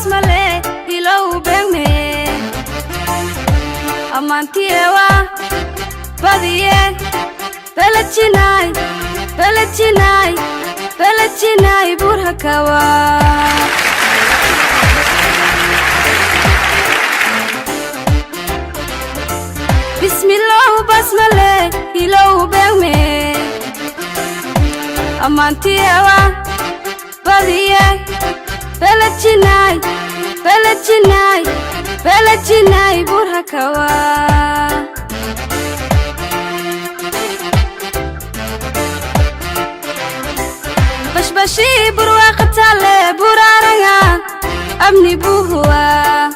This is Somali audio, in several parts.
basmale ilow bengme amantiyewa badiye belachinay burhakawa bismillah basmale ilow bengme amantiyewa badiye belachinay burhakawa بشبشي برواقة لبرارنا أبني بوهوا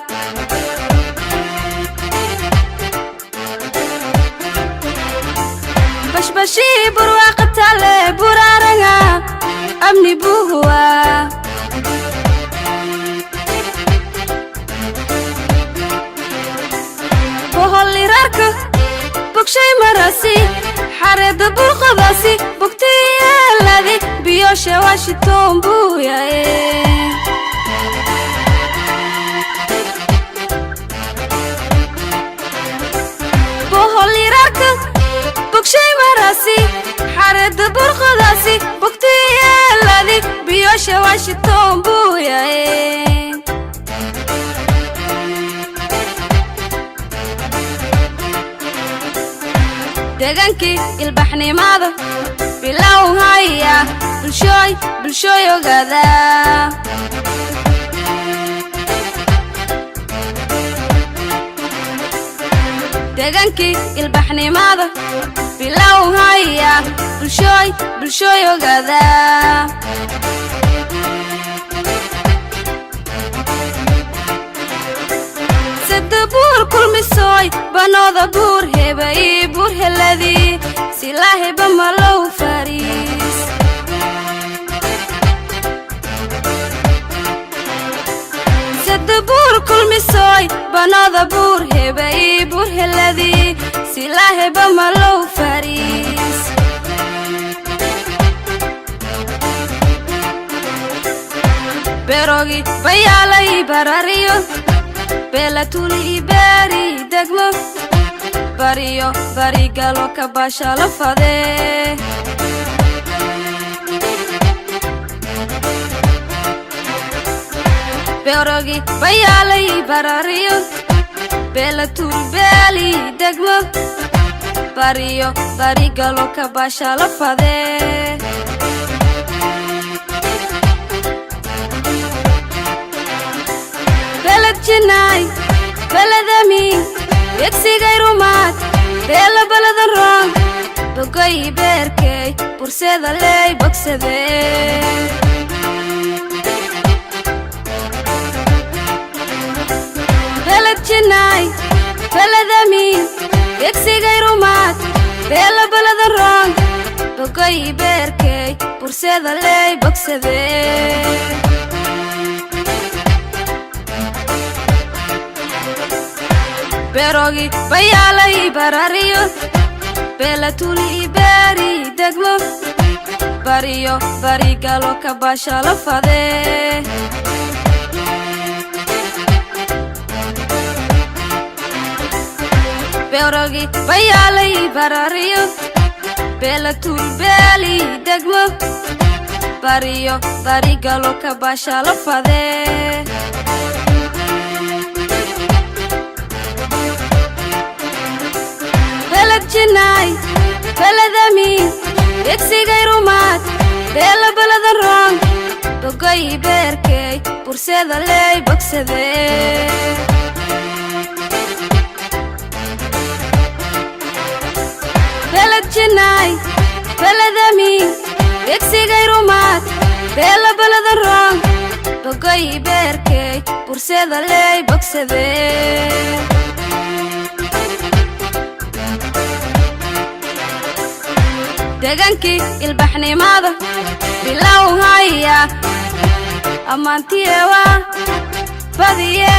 بشبشي برواقة لبرارنا أبني بوهوا بوهولي راركو بوكشي مراسي حرد برخضاسي بوكتي الذي بيوشي واشتون بويا بوهولي راركو بوكشي مراسي حرد برخضاسي بوكتي الذي بيوشي واشتون بويا deegankii ilbaxnimaada bilow haya bulshooy ogaada deegankii ilbaxnimaada bilow haya bulshooy ogaada sadbuur kulmisoy banooda buur hebay buur heladii silaahi bamalow fariis sadbuur kulmisoy banooda buur hebay buur heladii silaahi bamalow fariis berogi bayaalay barariyo bela tuli bari degmo bariyo bari galo kabasha la fade berogi bayalay barariyo bela tuli bali degmo bariyo bari galo kabasha la fade belachinay beladami yegsigay rumaad beela baladan roon bogay beerkay burseda ley bogsade belachinay beladami yegsigay rumaad beela baladan roon bogay beerkay burseda ley bogsade berogi bayaalay barariyo bela tuli bari degmo bariyo bari galo kabasha la fade berogi bayaalay barariyo bela tuli bali degmo bariyo bari galo kabasha la fade belachinay beladami yegsigay rumaad beela baladan roon bogay beerkay burseda ley bogsade belachinay beladami yegsigay rumaad beela baladan roon bogay beerkay burseda ley bogsade deegankii ilbaxnimaada bilow haya amantiyewa badiye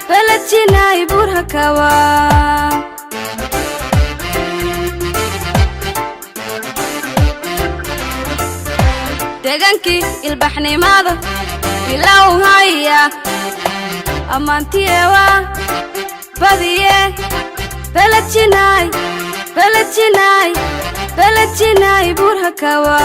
belachinay burhakawa degankii ilbaxnimada bilow haya amantiyewa badiye beledjinay burhakawa